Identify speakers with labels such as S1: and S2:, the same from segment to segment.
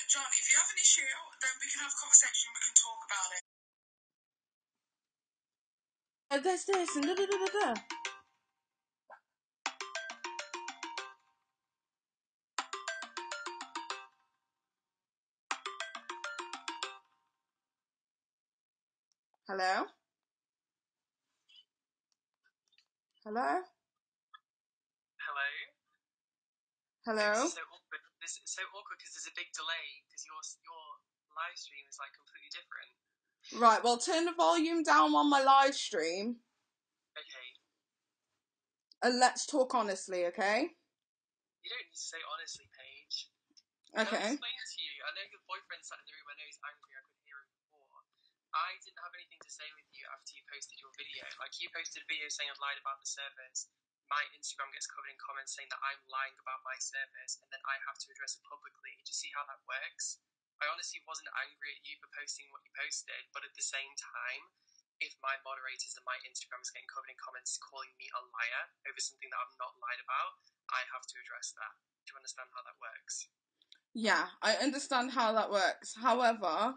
S1: John, if you have an issue, then we can have a conversation, we can talk about it.
S2: There's this and da-da-da-da-da. Hello? Hello?
S3: Hello?
S2: Hello?
S3: This is so awkward because there's a big delay because your live stream is like completely different.
S2: Right, well, turn the volume down on my live stream
S3: Okay.
S2: and let's talk honestly, okay?
S3: You don't need to say honestly, Paige.
S2: Okay.
S3: Can I explain to you? I know your boyfriend sat in the room. I know he's angry. I could hear him before. I didn't have anything to say with you after you posted your video. Like, you posted a video saying I'd lied about the servers. My Instagram gets covered in comments saying that I'm lying about my servers, and then I have to address it publicly. Do you see how that works? I honestly wasn't angry at you for posting what you posted, but at the same time, if my moderators and my Instagram is getting covered in comments calling me a liar over something that I've not lied about, I have to address that. Do you understand how that works?
S2: Yeah, I understand how that works. However,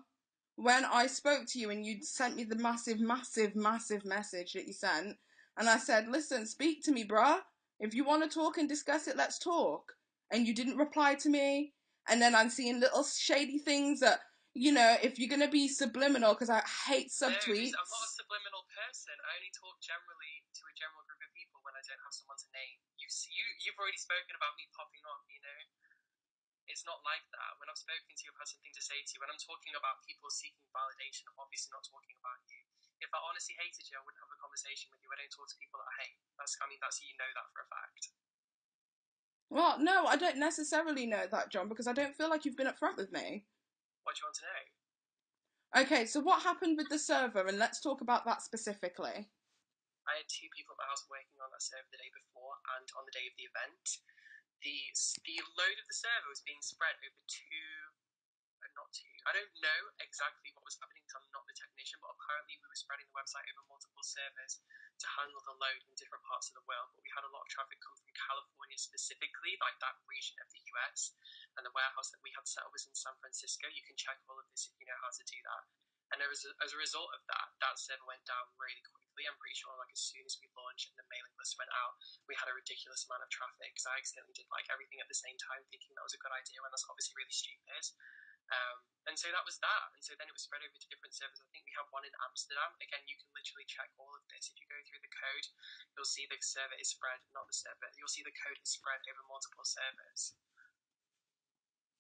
S2: when I spoke to you and you sent me the massive message that you sent, and I said, listen, speak to me, bruh. If you want to talk and discuss it, let's talk. And you didn't reply to me. And then I'm seeing little shady things that, you know, if you're going to be subliminal, because I hate subtweets.
S3: No, I'm not a subliminal person. I only talk generally to a general group of people when I don't have someone to name. You've already spoken about me popping off, you know? It's not like that. When I've spoken to you, I've had something to say to you. When I'm talking about people seeking validation, I'm obviously not talking about you. If I honestly hated you, I wouldn't have a conversation with you. I don't talk to people that I hate. That's you know that for a fact.
S2: Well, no, I don't necessarily know that, John, because I don't feel like you've been upfront with me.
S3: What do you want to know?
S2: Okay, so what happened with the server, and let's talk about that specifically.
S3: I had two people at my house working on that server the day before and on the day of the event. The load of the server was being spread over I don't know exactly what was happening because I'm not the technician, but apparently we were spreading the website over multiple servers to handle the load in different parts of the world. But we had a lot of traffic come from California specifically, like that region of the US. And the warehouse that we had set up was in San Francisco. You can check all of this if you know how to do that. And as a result of that server went down really quickly. I'm pretty sure like as soon as we launched and the mailing list went out, we had a ridiculous amount of traffic because I accidentally did like everything at the same time thinking that was a good idea when that's obviously really stupid. And so that was that. And so then it was spread over to different servers. I think we have one in Amsterdam. Again, you can literally check all of this. If you go through the code, you'll see the server is spread, not the server. You'll see the code is spread over multiple servers.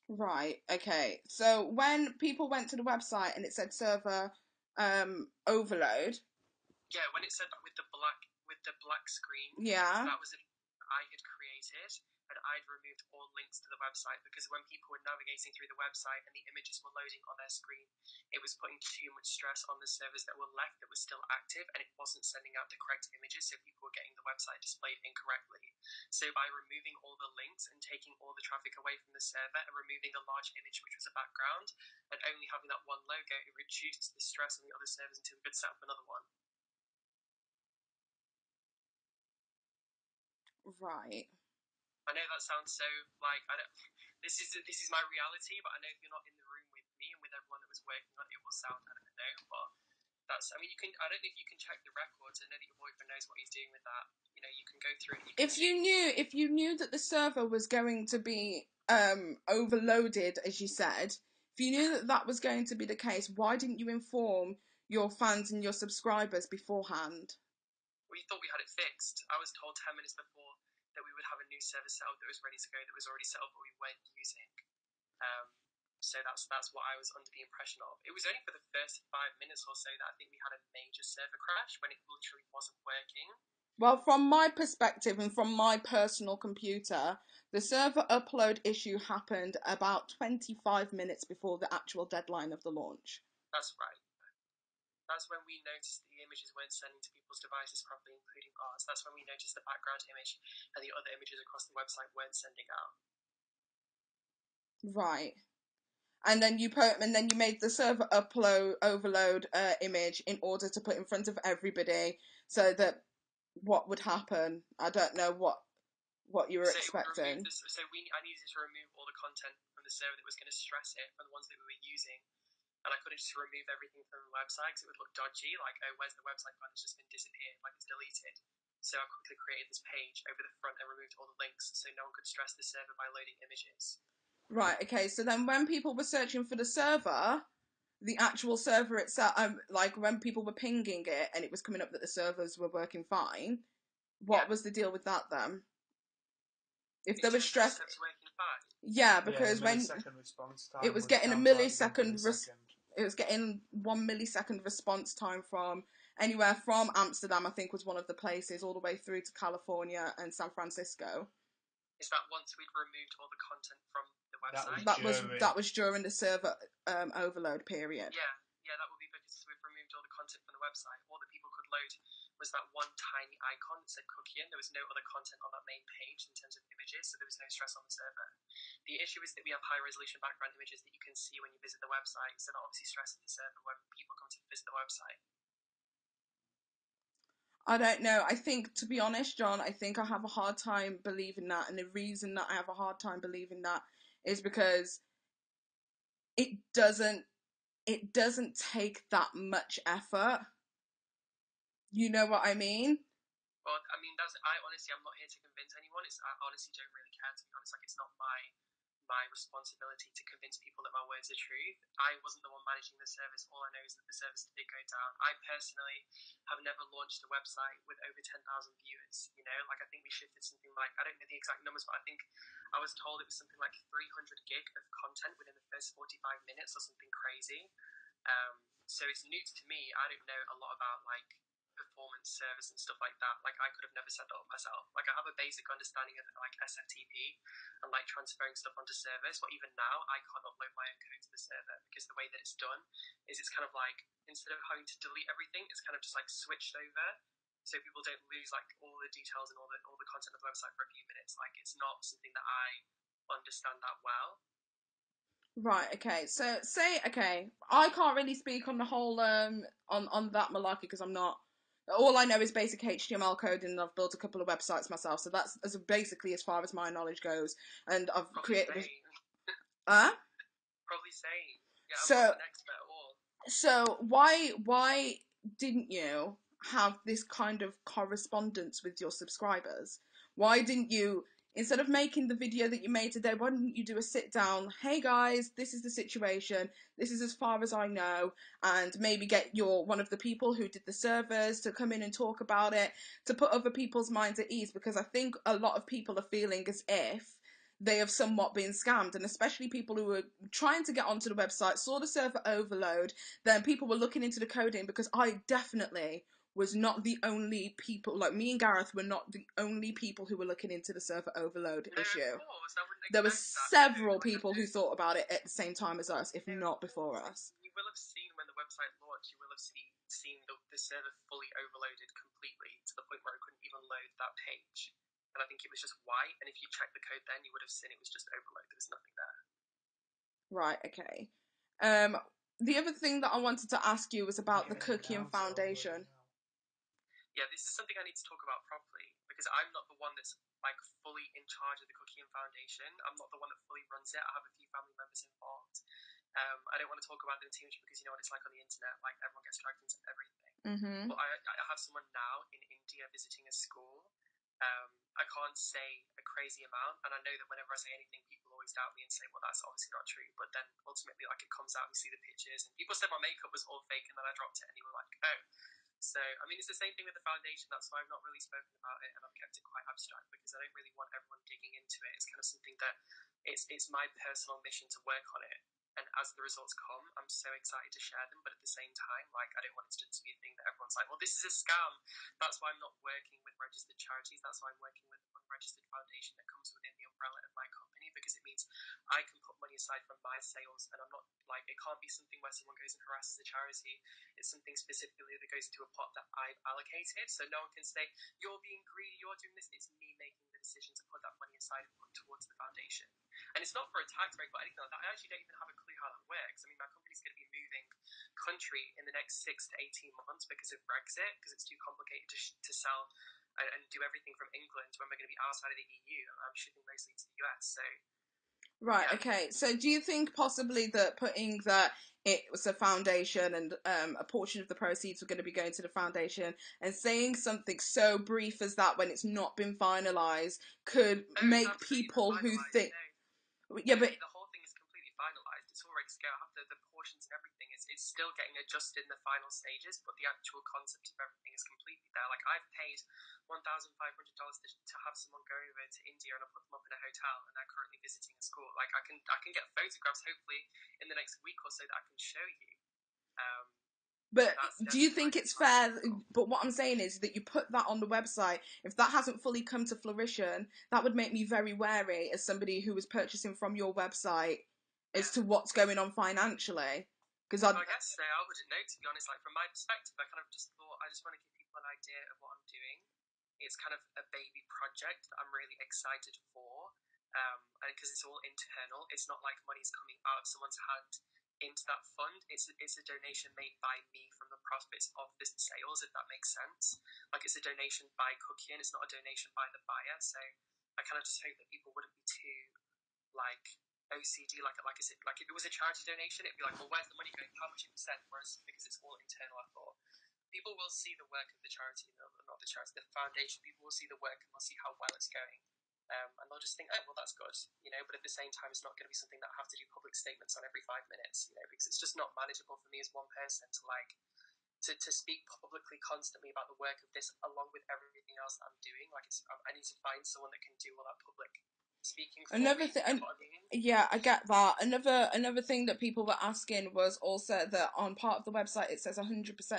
S2: Right, okay. So when people went to the website and it said server overload.
S3: Yeah, when it said that with the black screen,
S2: yeah,
S3: that was I had created, and I'd removed all links to the website because when people were navigating through the website and the images were loading on their screen, it was putting too much stress on the servers that were left that were still active, and it wasn't sending out the correct images, so people were getting the website displayed incorrectly. So by removing all the links and taking all the traffic away from the server and removing the large image which was a background and only having that one logo, it reduced the stress on the other servers until we could set up another one.
S2: Right.
S3: I know that sounds so like this is my reality, but I know if you're not in the room with me and with everyone that was working on it, it will sound I don't know, but that's I mean you can I don't know if you can check the records. I know that your boyfriend knows what he's doing with that. You know, you can go through it.
S2: If you knew that the server was going to be overloaded, as you said, if you knew that that was going to be the case, why didn't you inform your fans and your subscribers beforehand?
S3: We thought we had it fixed. I was told 10 minutes before that we would have a new server set up that was ready to go, that was already set up, but we weren't using. So that's what I was under the impression of. It was only for the first 5 minutes or so that I think we had a major server crash when it literally wasn't working.
S2: Well, from my perspective and from my personal computer, the server upload issue happened about 25 minutes before the actual deadline of the launch.
S3: That's right. That's when we noticed the images weren't sending to people's devices properly, including ours. That's when we noticed the background image and the other images across the website weren't sending out.
S2: Right. And then you made the server overload image in order to put in front of everybody, so that what would happen? I don't know what you were expecting.
S3: I needed to remove all the content from the server that was going to stress it from the ones that we were using. And I couldn't just remove everything from the website because it would look dodgy. Like, oh, where's the website gone? It's just been disappeared, like it's deleted. So I quickly created this page over the front and removed all the links so no one could stress the server by loading images.
S2: Right, okay, so then when people were searching for the server, the actual server itself, like when people were pinging it and it was coming up that the servers were working fine, what was the deal with that then? If there was stress...
S3: working fine.
S2: Yeah, because when
S4: response time
S2: it was getting a millisecond, it was getting 1 millisecond response time from anywhere from Amsterdam, I think was one of the places, all the way through to California and San Francisco.
S3: Is that once we'd removed all the content from the website?
S2: That was during the server overload period.
S3: Yeah, that would be because we've removed all the content from the website. All that people could load was that one tiny icon that said KUCKIAN. There was no other content on that main page in terms of images, so there was no stress on the server. The issue is that we have high resolution background images that you can see when you visit the website, so that obviously stresses the server when people come to visit the website.
S2: I don't know. I think, to be honest, John, I think I have a hard time believing that. And the reason that I have a hard time believing that is because it doesn't take that much effort. You know what I mean?
S3: Well, I mean, I'm not here to convince anyone. I honestly don't really care, to be honest. Like, it's not my responsibility to convince people that my words are truth. I wasn't the one managing the service. All I know is that the service did go down. I personally have never launched a website with over 10,000 viewers. You know, like I think we shifted something like, I don't know the exact numbers, but I think I was told it was something like 300 gig of content within the first 45 minutes or something crazy. So it's new to me. I don't know a lot about like performance service and stuff like that. Like I could have never set that up myself. Like I have a basic understanding of like SFTP and like transferring stuff onto servers, but even now I can't upload my own code to the server because the way that it's done is it's kind of like, instead of having to delete everything, it's kind of just like switched over so people don't lose like all the details and all the content of the website for a few minutes. Like it's not something that I understand that well.
S2: Right, okay. So I can't really speak on the whole on that malarkey because I'm not. All I know is basic HTML code, and I've built a couple of websites myself. So that's basically as far as my knowledge goes. And I've created.
S3: Probably same. Yeah, I'm not an expert at all.
S2: So why didn't you have this kind of correspondence with your subscribers? Why didn't you, instead of making the video that you made today, why didn't you do a sit down? Hey guys, this is the situation. This is as far as I know, and maybe get one of the people who did the servers to come in and talk about it, to put other people's minds at ease, because I think a lot of people are feeling as if they have somewhat been scammed, and especially people who were trying to get onto the website, saw the server overload, then people were looking into the coding, because I definitely was not the only people, like me and Gareth were not the only people who were looking into the server overload issue. There were several people who thought about it at the same time as us, if not before us.
S3: You will have seen when the website launched, you will have seen the server fully overloaded completely to the point where it couldn't even load that page. And I think it was just white, and if you check the code then, you would have seen it was just overloaded. There was nothing there.
S2: Right, okay. The other thing that I wanted to ask you was about the KUCKIAN Foundation.
S3: Yeah, this is something I need to talk about properly, because I'm not the one that's like fully in charge of the KUCKIAN Foundation. I'm not the one that fully runs it. I have a few family members involved. I don't want to talk about them too much because you know what it's like on the internet, like everyone gets dragged into everything.
S2: Mm-hmm.
S3: But I have someone now in India visiting a school. I can't say a crazy amount, and I know that whenever I say anything, people always doubt me and say, well, that's obviously not true, but then ultimately, like, it comes out, we see the pictures, and people said my makeup was all fake, and then I dropped it, and they were like, oh. So, I mean, it's the same thing with the foundation, that's why I've not really spoken about it, and I've kept it quite abstract, because I don't really want everyone digging into it. It's kind of something that, it's my personal mission to work on it. And as the results come, I'm so excited to share them. But at the same time, like, I don't want it to be a thing that everyone's like, well, this is a scam. That's why I'm not working with registered charities. That's why I'm working with an unregistered foundation that comes within the umbrella of my company, because it means I can put money aside from my sales. And I'm not like, it can't be something where someone goes and harasses a charity. It's something specifically that goes into a pot that I've allocated. So no one can say, you're being greedy, you're doing this. It's me making the decision to put that money aside and put towards the foundation. And it's not for a tax break or anything like that. I actually don't even have a clue how that works. I mean, my company's going to be moving country in the next 6 to 18 months because of Brexit, because it's too complicated to sell and do everything from England when we're going to be outside of the EU. I'm shipping mostly to the US, so...
S2: Right,
S3: Yeah.
S2: okay. So do you think possibly that putting that it was a foundation and a portion of the proceeds were going to be going to the foundation and saying something so brief as that when it's not been finalised could
S3: No, it's
S2: make
S3: absolutely
S2: people who
S3: finalised.
S2: think...
S3: No,
S2: Yeah, but...
S3: the whole thing is completely finalised. It's all ready to go. I have the portions and everything. It's still getting adjusted in the final stages, but the actual concept of everything is completely there. Like, I've paid $1,500 to have someone go over to India, and I put them up in a hotel, and they're currently visiting a school. Like, I can get photographs hopefully in the next week or so that I can show you.
S2: But
S3: That's
S2: do you
S3: definitely
S2: think
S3: like
S2: it's
S3: the
S2: fair?
S3: final.
S2: But what I'm saying is that you put that on the website. If that hasn't fully come to fruition, that would make me very wary as somebody who was purchasing from your website as to what's going on financially. Because
S3: I guess so. I wouldn't know, to be honest. Like, from my perspective, I kind of just thought I just want to give people an idea of what I'm doing. It's kind of a baby project that I'm really excited for, because it's all internal. It's not like money's coming out of someone's hand into that fund. It's a donation made by me from the profits of the sales, if that makes sense. Like, it's a donation by KUCKIAN. It's not a donation by the buyer. So I kind of just hope that people wouldn't be too, like, OCD, like I said, like if it was a charity donation, it'd be like, well, where's the money going? How much %? Whereas because it's all internal, I thought people will see the work of the charity, not the charity, the foundation. People will see the work and they'll see how well it's going, and they'll just think, oh, well, that's good, you know. But at the same time, it's not going to be something that I have to do public statements on every 5 minutes, you know, because it's just not manageable for me as one person to to speak publicly constantly about the work of this along with everything else that I'm doing. Like, I need to find someone that can do all that public speaking for
S2: another
S3: me.
S2: thing,
S3: You know what I mean?
S2: yeah, I get that. Another thing that people were asking was also that on part of the website it says 100%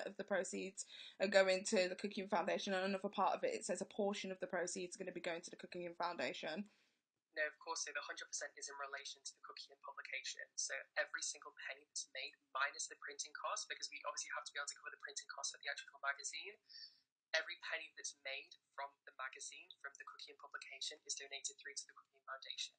S2: of the proceeds are going to the KUCKIAN Foundation, and another part of it says a portion of the proceeds are going to be going to the KUCKIAN Foundation.
S3: No, of course, so the 100% is in relation to the KUCKIAN publication. So every single penny that's made, minus the printing cost, because we obviously have to be able to cover the printing cost of the actual magazine, every penny that's made from the magazine, from the KUCKIAN publication, is donated through to the KUCKIAN Foundation.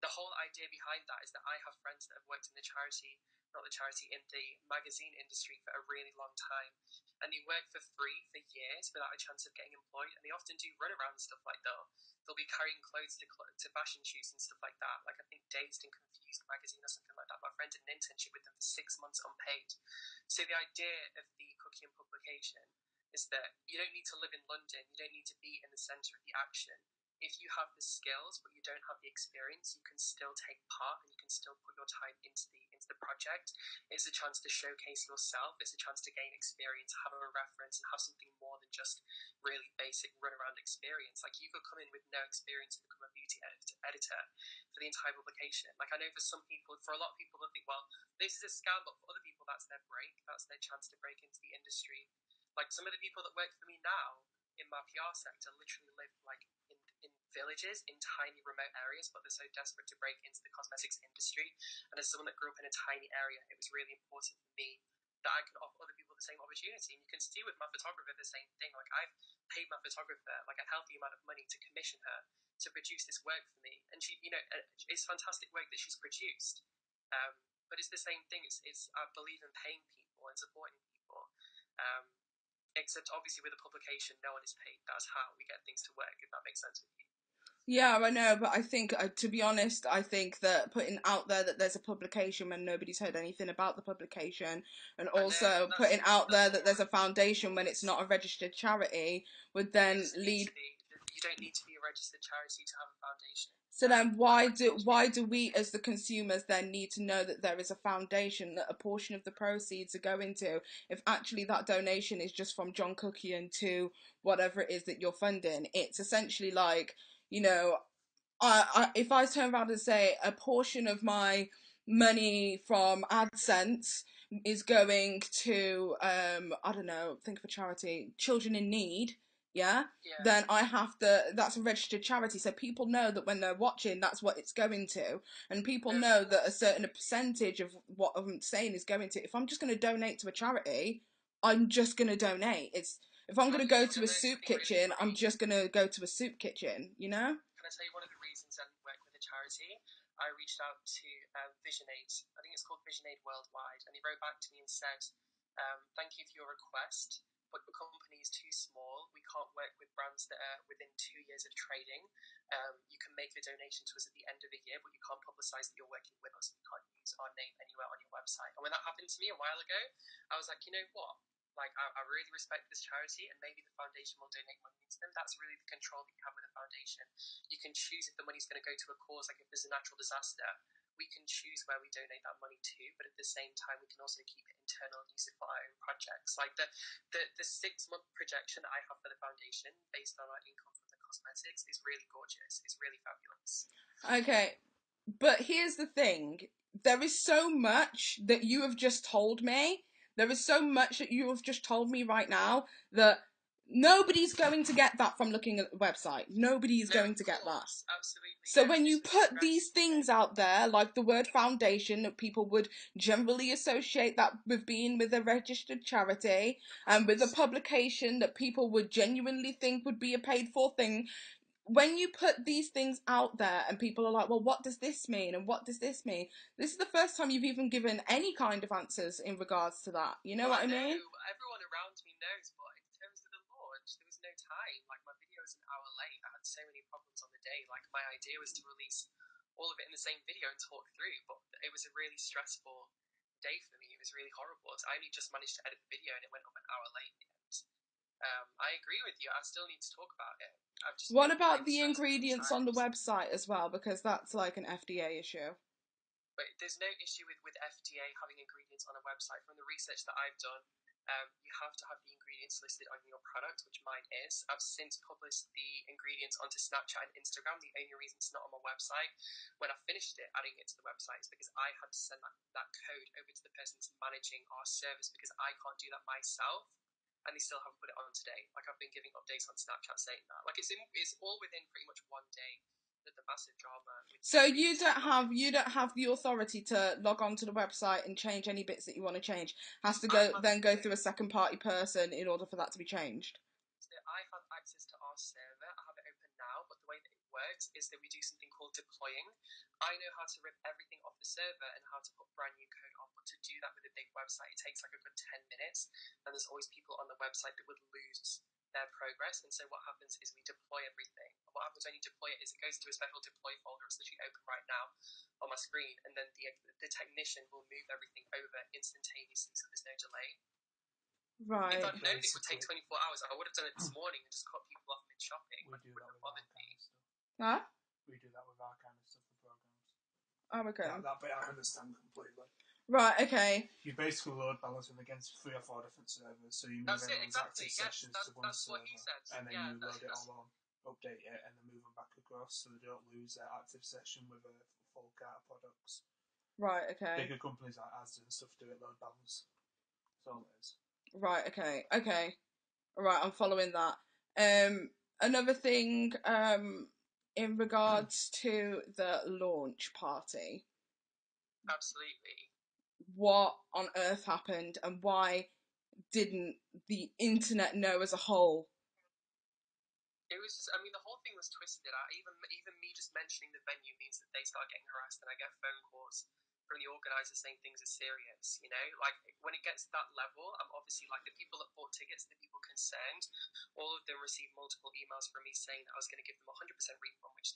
S3: The whole idea behind that is that I have friends that have worked in the charity, not the charity, in the magazine industry for a really long time, and they work for free for years without a chance of getting employed, and they often do runaround stuff like that. They'll be carrying clothes to fashion shoots and stuff like that. Like, I think Dazed and Confused magazine or something like that. My friend did an internship with them for 6 months unpaid. So the idea of the KUCKIAN publication is that you don't need to live in London, you don't need to be in the centre of the action. If you have the skills but you don't have the experience, you can still take part and you can still put your time into the project. It's a chance to showcase yourself. It's a chance to gain experience, have a reference, and have something more than just really basic runaround experience. Like, you could come in with no experience and become a beauty editor for the entire publication. Like, I know for some people, for a lot of people, they'll think, well, this is a scam, but for other people, that's their break. That's their chance to break into the industry. Like, some of the people that work for me now in my PR sector literally live like in villages, in tiny remote areas, but they're so desperate to break into the cosmetics industry. And as someone that grew up in a tiny area, it was really important for me that I can offer other people the same opportunity. And you can see with my photographer the same thing. Like, I've paid my photographer like a healthy amount of money to commission her to produce this work for me, and she, you know, it's fantastic work that she's produced. But it's the same thing. It's I believe in paying people and supporting people. Except obviously with a publication, no one is paid. That's how we get things to work, if that makes sense with you.
S2: Yeah, I know, but I think, to be honest, I think that putting out there that there's a publication when nobody's heard anything about the publication, and also putting out there that there's a foundation when it's not a registered charity, would then lead...
S3: You don't need to be a registered charity to have a foundation.
S2: So then why do we as the consumers then need to know that there is a foundation that a portion of the proceeds are going to, if actually that donation is just from John KUCKIAN to whatever it is that you're funding? It's essentially like, you know, if I turn around and say a portion of my money from AdSense is going to, I don't know, think of a charity, Children in Need, yeah, then I have to, that's a registered charity, so people know that when they're watching, that's what it's going to, and people know that a certain percentage of what I'm saying is going to. If I'm just going to donate to a charity, I'm just going to donate. If I'm going to go to a soup kitchen, I'm just going to go to a soup kitchen, you know?
S3: Can I tell you one of the reasons I work with a charity? I reached out to Vision Aid. I think it's called Vision Aid Worldwide, and he wrote back to me and said, thank you for your request. but the company is too small. We can't work with brands that are within 2 years of trading. You can make a donation to us at the end of a year, but you can't publicise that you're working with us. You can't use our name anywhere on your website. And when that happened to me a while ago, I was like, you know what? Like, I really respect this charity, and maybe the foundation will donate money to them. That's really the control that you have with a foundation. You can choose if the money's going to go to a cause, like if there's a natural disaster, we can choose where we donate that money to, but at the same time, we can also keep it internal and use it for our own projects. Like the 6-month projection that I have for the foundation, based on our income from the cosmetics, is really gorgeous. It's really fabulous.
S2: Okay, but here's the thing. There is so much that you have just told me. There is so much that you have just told me right now that nobody's going to get that from looking at the website. Nobody is going to get that.
S3: Absolutely.
S2: So when you put these things out there, like the word foundation, that people would generally associate that with being with a registered charity, and with a publication that people would genuinely think would be a paid for thing, when you put these things out there and people are like, well, what does this mean? And what does this mean? This is the first time you've even given any kind of answers in regards to that. You know what I mean?
S3: Everyone around me knows, but in terms of the launch, there was no time. Like, my video was an hour late. I had so many problems on the day. Like, my idea was to release all of it in the same video and talk through, but it was a really stressful day for me. It was really horrible. I only just managed to edit the video and it went up an hour late. I agree with you. I still need to talk about it.
S2: What about the ingredients on the website as well? Because that's like an FDA issue.
S3: But there's no issue with FDA having ingredients on a website. From the research that I've done, you have to have the ingredients listed on your product, which mine is. I've since published the ingredients onto Snapchat and Instagram. The only reason it's not on my website, when I finished it, adding it to the website, is because I had to send that code over to the person that's managing our service, because I can't do that myself. And they still haven't put it on today. Like, I've been giving updates on Snapchat saying that. Like, it's all within pretty much one day. The massive drama.
S2: So you don't have the authority to log on to the website and change any bits that you want to change. Has to go through a second party person in order for that to be changed.
S3: So I have access to our server. I have it open now, but the way that it works is that we do something called deploying. I know how to rip everything off the server and how to put brand new code on, but to do that with a big website, it takes like a good 10 minutes, and there's always people on the website that would lose their progress. And so what happens is we deploy everything. And what happens when you deploy it is it goes into a special deploy folder. It's literally open right now on my screen, and then the technician will move everything over instantaneously, so there's no delay.
S2: Right.
S3: If I'd known it would take 24 hours, I would have done it this morning and just cut people off mid-shopping.
S4: We do that with our kind of stuff.
S2: Huh?
S4: We do that with our kind of stuff for programs.
S2: Oh, okay.
S4: That bit I understand completely.
S2: Right, okay.
S4: You basically load balance them against 3 or 4 different servers, so you move everyone's active sessions to one server, and then you load it all on, update it, and then move them back across so they don't lose their active session with a full cart of products.
S2: Right, okay.
S4: Bigger companies like Asda and stuff do it load balance. That's all it is.
S2: Right, okay. Alright, I'm following that. Another thing, in regards to the launch party.
S3: Absolutely.
S2: What on earth happened, and why didn't the internet know as a whole?
S3: It was just, I mean, the whole thing was twisted. Even me just mentioning the venue means that they start getting harassed, and I get phone calls from the organisers saying things are serious, you know? Like, when it gets to that level, I'm obviously, like, the people that bought tickets, the people concerned, all of them received multiple emails from me saying that I was going to give them 100% refund, which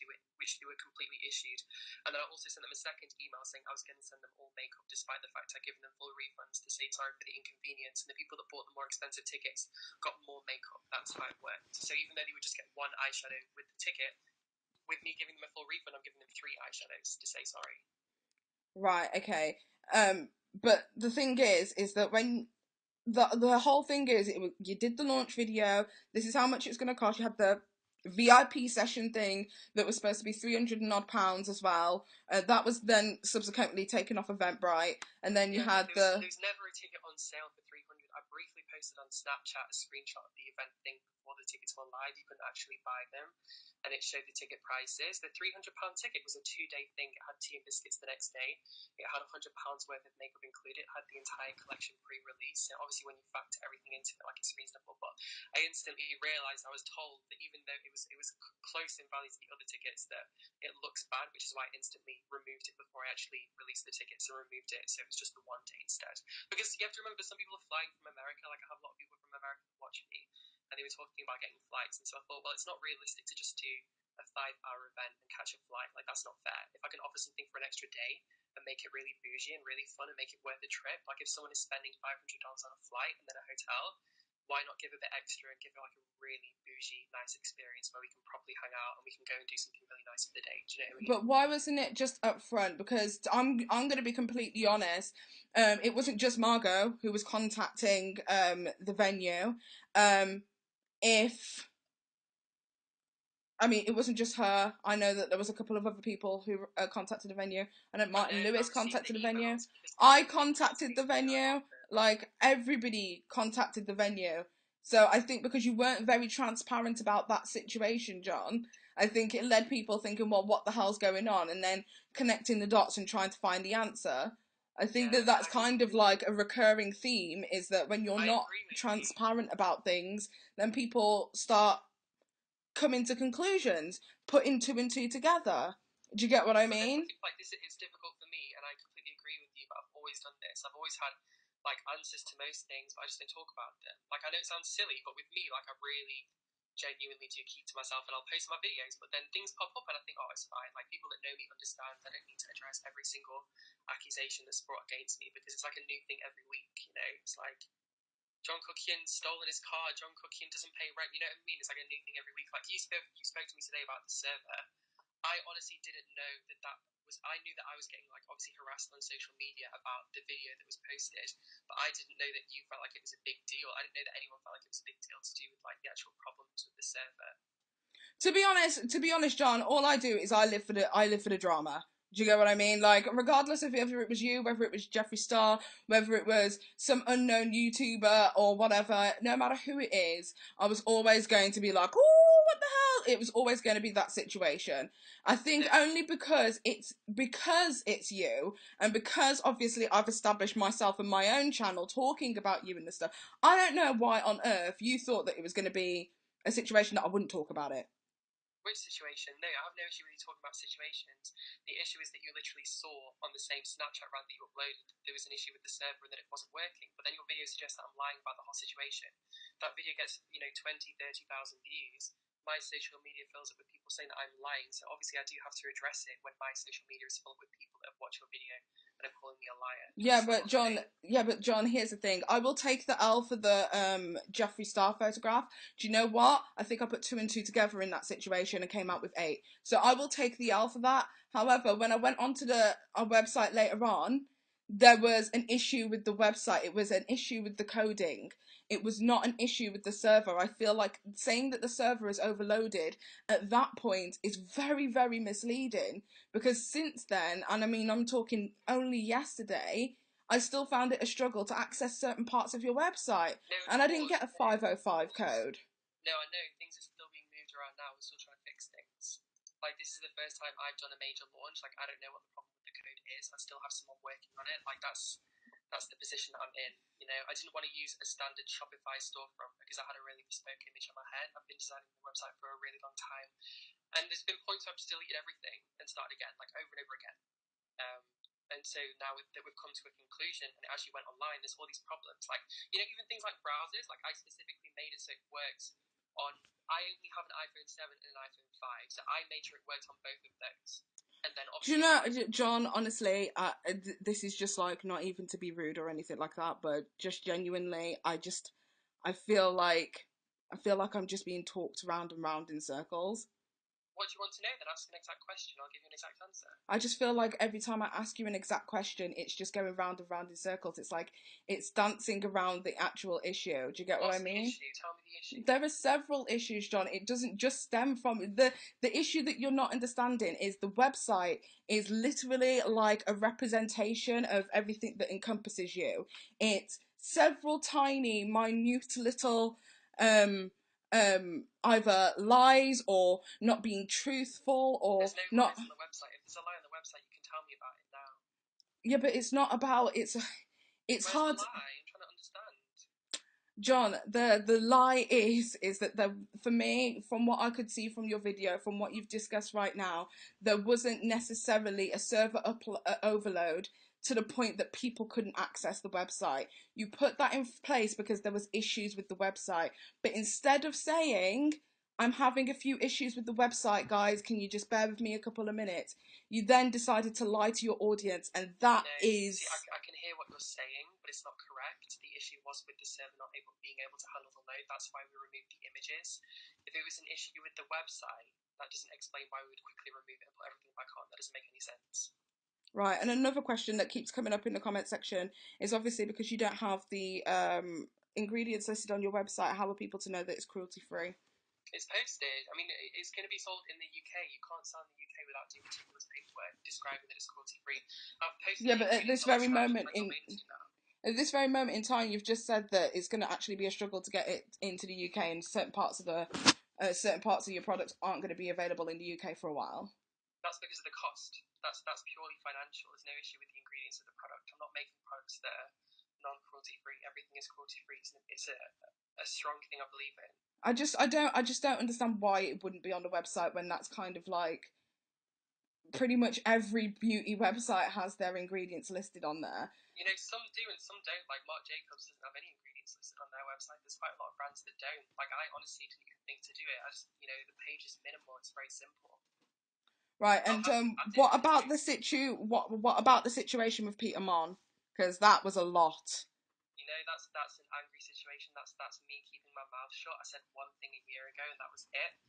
S3: they were completely issued. And then I also sent them a second email saying I was going to send them all makeup, despite the fact I'd given them full refunds, to say sorry for the inconvenience. And the people that bought the more expensive tickets got more makeup. That's how it worked. So even though they would just get one eyeshadow with the ticket, with me giving them a full refund, I'm giving them 3 eyeshadows to say sorry.
S2: Right, okay. But the thing is that when the whole thing is, you did the launch video, this is how much it's going to cost. You had the VIP session thing that was supposed to be £300 and odd as well. That was then subsequently taken off Eventbrite, and then you had
S3: there was never a ticket on sale for £300. I briefly posted on Snapchat a screenshot of the event thing before the tickets went live. You couldn't actually buy them, and it showed the ticket prices. The £300 ticket was a 2-day thing. It had tea and biscuits the next day. It had £100 worth of makeup included. It had the entire collection pre-release. So obviously, when you factor everything into it, like, it's reasonable. But I instantly realised, I was told that even though it was close in value to the other tickets, that it looks bad, which is why I instantly removed it before I actually released the tickets and removed it. So it was just the 1 day instead. Because you have to remember, some people are flying from America. Like, I have a lot of people from America watching me, and they were talking about getting flights, and so I thought, well, it's not realistic to just do a 5-hour event and catch a flight. Like, that's not fair. If I can offer something for an extra day and make it really bougie and really fun and make it worth the trip, like if someone is spending $500 on a flight and then a hotel, why not give a bit extra and give it like a really bougie, nice experience where we can properly hang out and we can go and do something really nice for the day? Do you know what I mean?
S2: But why wasn't it just up front? Because I'm going to be completely honest. It wasn't just Margot who was contacting the venue. It wasn't just her. I know that there was a couple of other people who contacted the venue. I know Martin Lewis contacted the venue. I contacted the venue. Like, everybody contacted the venue. So I think because you weren't very transparent about that situation, John, I think it led people thinking, well, what the hell's going on? And then connecting the dots and trying to find the answer. I think that's kind of like a recurring theme, is that when you're not transparent about things, then people start coming to conclusions, putting 2 and 2 together. Do you get what I mean?
S3: Like, this, it's difficult for me, and I completely agree with you, but I've always done this. I've always had, like, answers to most things, but I just don't talk about them. Like, I know it sounds silly, but with me, like, I really genuinely do keep to myself, and I'll post my videos, but then things pop up, and I think, oh, it's fine. Like, people that know me understand I don't need to address every single accusation that's brought against me, because it's like a new thing every week, you know? It's like, John Cookian's stolen his car, John Cookian doesn't pay rent, you know what I mean? It's like a new thing every week. Like, you spoke to me today about the server. I honestly didn't know I knew that I was getting, like, obviously harassed on social media about the video that was posted, but I didn't know that you felt like it was a big deal. I didn't know that anyone felt like it was a big deal to do with, like, the actual problems with the server.
S2: To be honest, John, all I do is I live for the drama. Do you get what I mean? Like, regardless of whether it was you, whether it was Jeffree Star, whether it was some unknown YouTuber or whatever, no matter who it is, I was always going to be like, oh, what the hell? It was always going to be that situation. I think only because it's you, and because obviously I've established myself and my own channel talking about you and this stuff, I don't know why on earth you thought that it was going to be a situation that I wouldn't talk about it.
S3: Which situation? No, I have no issue with you talking about situations. The issue is that you literally saw on the same Snapchat rant that you uploaded there was an issue with the server and that it wasn't working, but then your video suggests that I'm lying about the whole situation. That video gets, 20, 30,000 views. My social media fills up with people saying that I'm lying, so obviously I do have to address it when my social media is filled with people that have watched your video and are calling me a liar.
S2: But John, here's the thing. I will take the L for the Jeffree Star photograph. Do you know what? I think I put 2 and 2 together in that situation and came out with 8. So I will take the L for that. However, when I went onto our website later on, there was an issue with the website. It was an issue with the coding. It was not an issue with the server. I feel like saying that the server is overloaded at that point is very, very misleading, because since then, and I mean, I'm talking only yesterday, I still found it a struggle to access certain parts of your website, and I didn't get a 505 code.
S3: No, I know, things are still being moved around now. We're still trying to fix things. Like, this is the first time I've done a major launch. Like, I don't know what the problem with the code is. I still have someone working on it. Like, that's the position that I'm in, I didn't want to use a standard Shopify storefront because I had a really bespoke image in my head. I've been designing the website for a really long time, and there's been points where I've just deleted everything and started again, like over and over again. And so now that we've come to a conclusion, and as you went online, there's all these problems. Like, even things like browsers, like I specifically made it so it works on, I only have an iPhone 7 and an iPhone 5, so I made sure it worked on both of those. And then
S2: do you know, John, honestly, this is just like, not even to be rude or anything like that, but just genuinely, I feel like I'm just being talked round and round in circles.
S3: What do you want to know? Then ask an exact question. I'll give you an exact answer.
S2: I just feel like every time I ask you an exact question, it's just going round and round in circles. It's like it's dancing around the actual issue. Do you get what I mean?
S3: What's the issue? Tell me the issue.
S2: There are several issues, John. It doesn't just stem from the issue that you're not understanding is the website is literally like a representation of everything that encompasses you. It's several tiny, minute little either lies or not being truthful or
S3: there's no
S2: not.
S3: Lies on the website. If there's a lie on the website, you can tell me about it now.
S2: Yeah, but it's not about it's
S3: Where's
S2: hard.
S3: The lie? I'm trying to understand.
S2: John, the lie is that for me, from what I could see from your video, from what you've discussed right now, there wasn't necessarily a server overload. to the point that people couldn't access the website. You put that in place because there was issues with the website. But instead of saying, I'm having a few issues with the website, guys, can you just bear with me a couple of minutes? You then decided to lie to your audience, and that is...
S3: See, I can hear what you're saying, but it's not correct. The issue was with the server not being able to handle the load. That's why we removed the images. If it was an issue with the website, that doesn't explain why we would quickly remove it and put everything back on. That doesn't make any sense.
S2: Right, and another question that keeps coming up in the comment section is obviously because you don't have the ingredients listed on your website, how are people to know that it's cruelty-free?
S3: It's posted. I mean, it's going to be sold in the UK. You can't sell in the UK without doing meticulous paperwork describing that it's cruelty-free. I've posted
S2: but at this very moment in time, you've just said that it's going to actually be a struggle to get it into the UK, and certain parts of your products aren't going to be available in the UK for a while.
S3: That's because of the cost. That's purely financial. There's no issue with the ingredients of the product. I'm not making products that are non-cruelty free. Everything is cruelty free. It's a strong thing I believe in.
S2: I just don't understand why it wouldn't be on the website when that's kind of like pretty much every beauty website has their ingredients listed on there.
S3: You know, some do and some don't. Like Marc Jacobs doesn't have any ingredients listed on their website. There's quite a lot of brands that don't. Like I honestly didn't even think to do it. The page is minimal. It's very simple.
S2: Right, and what about the situation with Peter Mon? Because that was a lot.
S3: You know, that's an angry situation. That's me keeping my mouth shut. I said one thing a year ago, and that was it.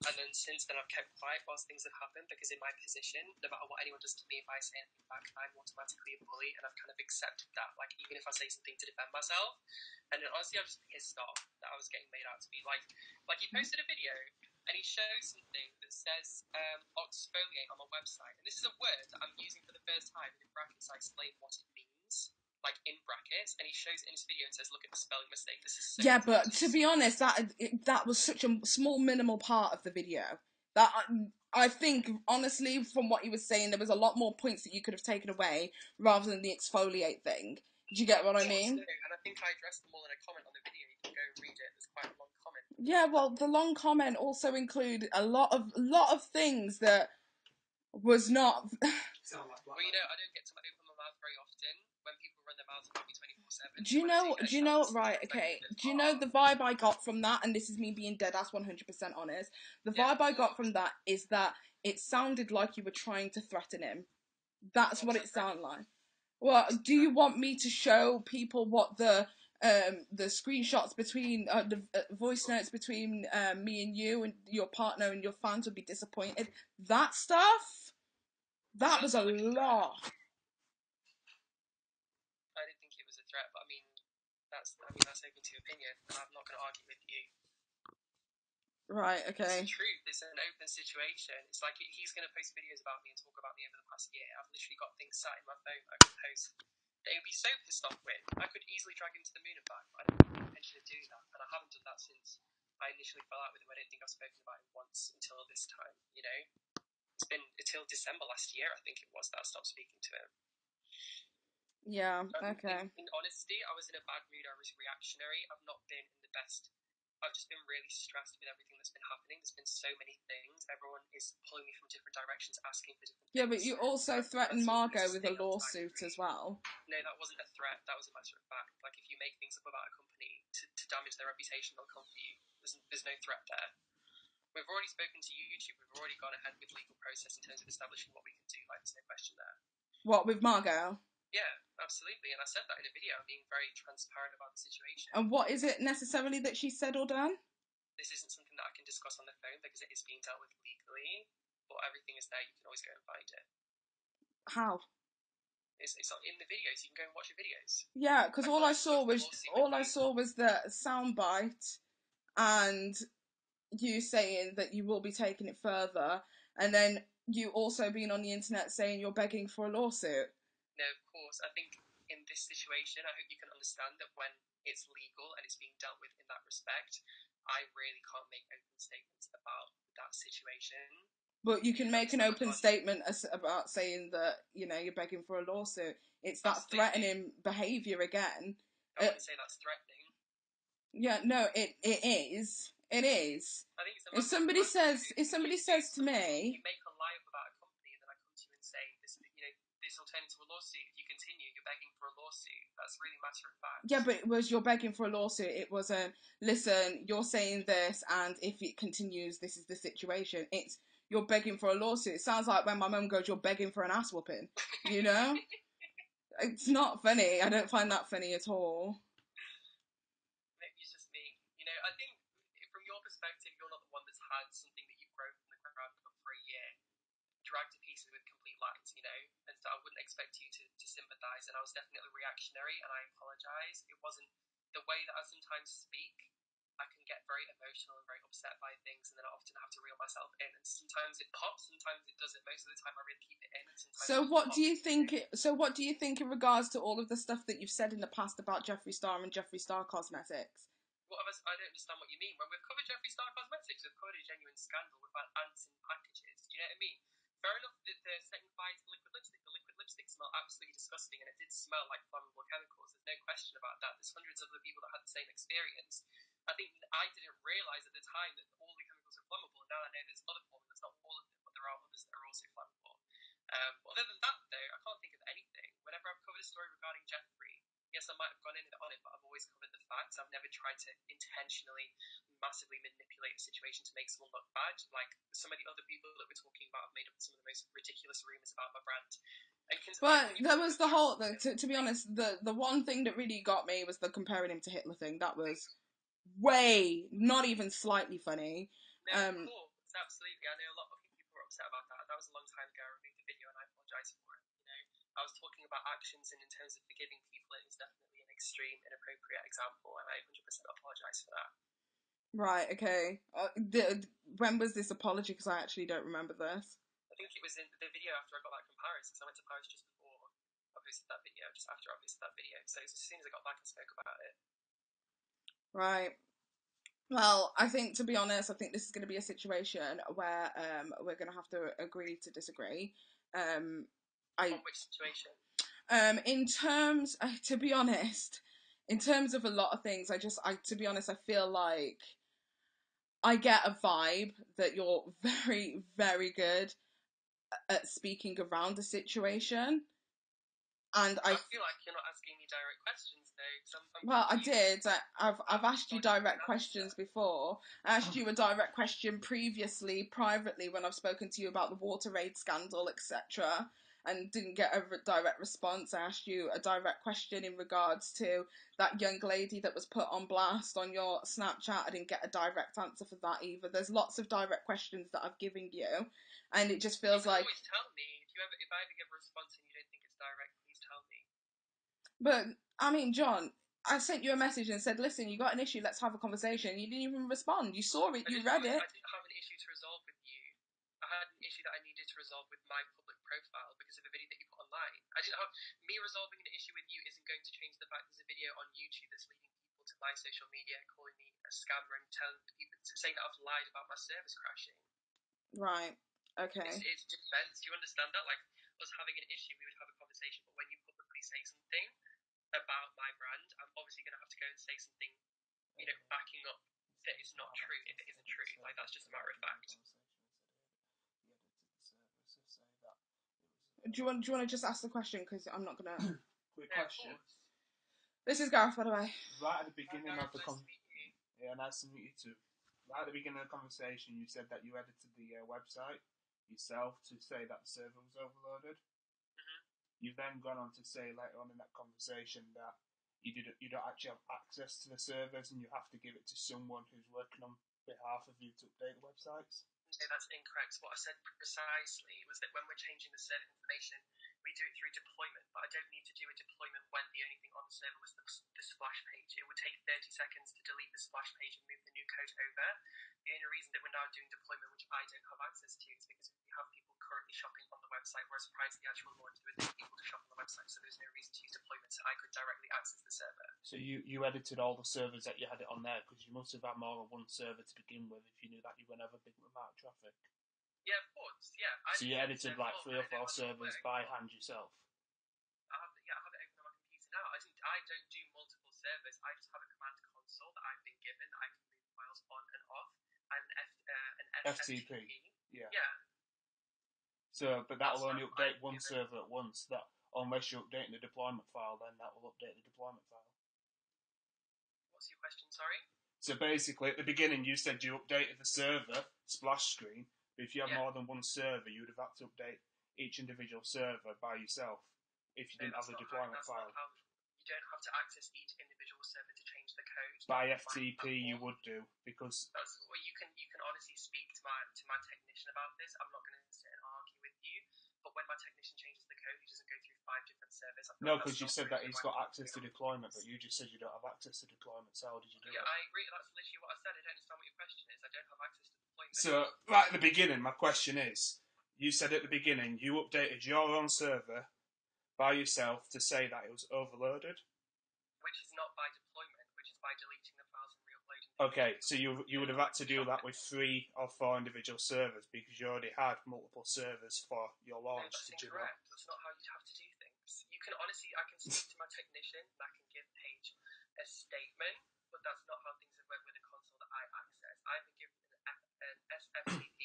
S3: And then since then, I've kept quiet whilst things have happened, because in my position, no matter what anyone does to me, if I say anything back, I'm automatically a bully, and I've kind of accepted that. Like, even if I say something to defend myself, and then honestly, I was just pissed off that I was getting made out to be like he posted a video. And he shows something that says exfoliate on my website. And this is a word that I'm using for the first time. In brackets, I explain what it means, like in brackets. And he shows it in his video and says, look at the spelling mistake. This is so
S2: but to be honest, that was such a small, minimal part of the video. That I think, honestly, from what he was saying, there was a lot more points that you could have taken away rather than the exfoliate thing. Do you get what I mean?
S3: And I think I addressed them all in a comment on the video. You can go and read it. There's quite a long comment.
S2: Yeah, well, the long comment also included a lot of things that was not.
S3: Well, I don't get to open my mouth very often when people run their mouths about me 24/7.
S2: Do you know? Right, okay. Do you know the vibe I got from that? And this is me being dead ass 100% honest. The vibe I got from that is that it sounded like you were trying to threaten him. That's what it sounded like. Well, do you want me to show people what the screenshots between the voice notes between me and you and your partner and your fans would be disappointed? That stuff, that was a lot.
S3: I didn't think it was a threat, but I mean that's open to opinion, and I'm not going to argue with you.
S2: Right, okay.
S3: It's the truth. It's an open situation. It's like he's going to post videos about me and talk about me over the past year. I've literally got things sat in my phone I could post. They would be so pissed off with. I could easily drag him to the moon and back, but I don't have the intention of doing that, and I haven't done that since I initially fell out with him. I don't think I've spoken about him once until this time. You know, it's been until December last year, I think it was, that I stopped speaking to him.
S2: Yeah. Okay.
S3: In honesty, I was in a bad mood. I was reactionary. I've not been in the best. I've just been really stressed with everything that's been happening. There's been so many things. Everyone is pulling me from different directions, asking for different things.
S2: Yeah, but you also threatened Margot with a lawsuit as well.
S3: No, that wasn't a threat. That was a matter of fact. Like, if you make things up about a company to damage their reputation, they'll come for you. There's no threat there. We've already spoken to YouTube. We've already gone ahead with legal process in terms of establishing what we can do. Like, there's no question there.
S2: What, with Margot?
S3: Yeah, absolutely. And I said that in a video. I'm being very transparent about the situation.
S2: And what is it necessarily that she said or done?
S3: This isn't something that I can discuss on the phone because it is being dealt with legally. But everything is there. You can always go and find it.
S2: How?
S3: It's in the videos. You can go and watch the videos.
S2: Yeah, because all I saw was the soundbite and you saying that you will be taking it further, and then you also being on the internet saying you're begging for a lawsuit.
S3: No, of course. I think in this situation, I hope you can understand that when it's legal and it's being dealt with in that respect, I really can't make open statements about that situation.
S2: But you can make an open statement about saying that, you know, you're begging for a lawsuit. It's that threatening behaviour again.
S3: I wouldn't say that's threatening.
S2: Yeah, no, it is. It is.
S3: I think
S2: if somebody says to me,
S3: you make a lie about a company, and then I come to you and say this will turn into a lawsuit. If you continue you're begging for a lawsuit. That's really matter of fact.
S2: Yeah, but it was you're begging for a lawsuit. It wasn't, listen, you're saying this, and if it continues, this is the situation. It's, you're begging for a lawsuit. It sounds like when my mum goes, you're begging for an ass whooping, you know? It's not funny. I don't find that funny at all.
S3: Maybe it's just me. You know, I think from your perspective, you're not the one that's had something that you've grown from the ground up for a year dragged to pieces with complete lies, you know? And so I wouldn't expect you to sympathise, and I was definitely reactionary, and I apologise. It wasn't the way that I sometimes speak. I can get very emotional and very upset by things, and then I often have to reel myself in. And sometimes it pops, sometimes it doesn't. Most of the time, I really keep it in. And sometimes
S2: So what do you think? So what do you think in regards to all of the stuff that you've said in the past about Jeffree Star and Jeffree Star Cosmetics?
S3: I don't understand what you mean. When we've covered Jeffree Star Cosmetics, we've covered a genuine scandal. We've had ants in packages. Do you know what I mean? Fair enough that they're setting fire to liquid lipstick. The liquid lipstick smelled absolutely disgusting, and it did smell like flammable chemicals. There's no question about that. There's hundreds of other people that had the same experience. I think I didn't realise at the time that all the chemicals are flammable, and now I know there's other formulas, not all of them, but there are others that are also flammable. Other than that, though, I can't think of anything. Whenever I've covered a story regarding Jeffree, yes, I might have gone in on it, but I've always covered the facts. I've never tried to intentionally, massively manipulate a situation to make someone look bad. Like some of the other people that we're talking about have made up some of the most ridiculous rumours about my brand.
S2: But there was the whole, to be honest, the one thing that really got me was the comparing him to Hitler thing. That was way, not even slightly funny.
S3: No, of course, absolutely. I know a lot of people were upset about that. That was a long time ago. I removed the video and I apologise for it. You know, I was talking about actions, and in terms of forgiving people, it was definitely an extreme, inappropriate example, and I 100% apologise for that.
S2: Right, okay. When was this apology? Because I actually don't remember this.
S3: I think it was in the video after I got back from Paris, because I went to Paris just before I posted that video, just after I posted that video. So as soon as I got back, I spoke about it.
S2: Right. Well, I think, to be honest, I think this is going to be a situation where we're going to have to agree to disagree.
S3: On which situation?
S2: In terms, to be honest, in terms of a lot of things, to be honest, I feel like I get a vibe that you're very, very good at speaking around a situation. And
S3: I feel like you're not asking me direct questions, though.
S2: Well, I did. I've asked you direct questions before. I asked you a direct question previously, privately, when I've spoken to you about the WaterAid scandal, etc., and didn't get a direct response. I asked you a direct question in regards to that young lady that was put on blast on your Snapchat. I didn't get a direct answer for that either. There's lots of direct questions that I've given you, and it just feels like...
S3: Always tell me. If I ever give a response and you don't think it's direct, please tell me.
S2: But, I mean, John, I sent you a message and said, listen, you got an issue, let's have a conversation. You didn't even respond. You saw it, you read it.
S3: I didn't have an issue to resolve with you. I had an issue that I needed to resolve with my public profile because of a video that you put online. I didn't have... Me resolving an issue with you isn't going to change the fact there's a video on YouTube that's leading people to my social media, calling me a scammer and telling people, saying that I've lied about my service crashing.
S2: Right. Okay.
S3: It's defense. Do you understand that? Like, us having an issue, we would have a conversation, but when you publicly say something about my brand, I'm obviously going to have to go and say something, you know, backing up that it's not true if it isn't true. Like, that's just a matter of fact.
S2: Do you want to just ask the question? Because I'm not going to...
S4: Quick question.
S2: This is Gareth, by the way.
S4: Right at the beginning of the conversation... Yeah, nice to meet you too. Right at the beginning of the conversation, you said that you edited the website yourself to say that the server was overloaded.
S3: Mm-hmm.
S4: You've then gone on to say later on in that conversation that you don't actually have access to the servers and you have to give it to someone who's working on behalf of you to update the websites.
S3: No, that's incorrect. What I said precisely was that when we're changing the server information, we do it through deployment, but I don't need to do a deployment when the only thing on the server was the splash page. It would take 30 seconds to delete the splash page and move the new code over. The only reason that we're now doing deployment, which I don't have access to, is because we have people currently shopping on the website, whereas prior to the actual launch, there was no people to shop on the website, so there's no reason to use deployment, so I could directly access the server.
S4: So you edited all the servers that you had it on there, because you must have had more than one server to begin with if you knew that you were going to have a big amount of traffic.
S3: Yeah, of course, yeah.
S4: So you edited like 3 or 4 servers by hand yourself?
S3: I have it open on my computer now. I don't do multiple servers. I just have a command console that I've been given that I can move files on and off, and an FTP.
S4: Yeah.
S3: Yeah.
S4: So, but that will only update one server at once. That Unless you're updating the deployment file, then that will update the deployment file.
S3: What's your question, sorry?
S4: So basically, at the beginning, you said you updated the server splash screen, but if you have more than one server, you would have had to update each individual server by yourself if you didn't have the deployment file.
S3: You don't have to access each individual server to change the code.
S4: By FTP, you would do, because...
S3: Well, you can honestly speak to my technician about this. I'm not going to sit and argue with you, but when my technician changes the code, he doesn't go through 5 different servers.
S4: No, because you said that he's got access to deployment, but you just said you don't have access to deployment, so how did you do it?
S3: Yeah, I agree. That's literally what I said. I don't understand what your question is. I don't have access to deployment.
S4: So, right at the beginning, my question is, you said at the beginning you updated your own server by yourself to say that it was overloaded?
S3: Which is not by deployment, which is by deleting the files and re-uploading them.
S4: Okay, so you would have had to do that with 3 or 4 individual servers because you already had multiple servers for your launch.
S3: No, that's incorrect. That's not how you'd have to do things. You can honestly, I can speak to my technician and I can give Paige a statement, but that's not how things have worked with the console that I access. I've been given an SFTP,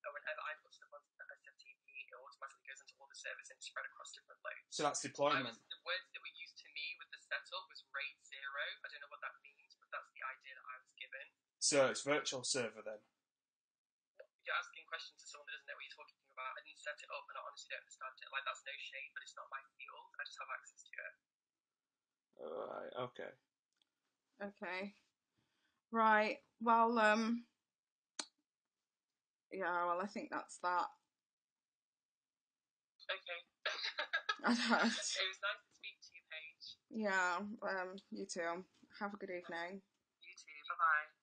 S3: and whenever I put stuff onto the SFTP, it automatically goes into all the servers and spread across different loads.
S4: So that's deployment.
S3: The words that were used to me with the setup was RAID 0. I don't know what that means, but that's the idea that I was given.
S4: So it's virtual server then?
S3: You're asking questions to someone that doesn't know what you're talking about. I didn't set it up and I honestly don't understand it. Like, that's no shade, but it's not my field. I just have access to it.
S4: Alright, okay.
S2: Okay. Right. Well, yeah, well, I think that's that.
S3: Okay.
S2: I don't.
S3: It was nice to speak to you, Paige.
S2: Yeah, you too. Have a good evening.
S3: You too. Bye-bye.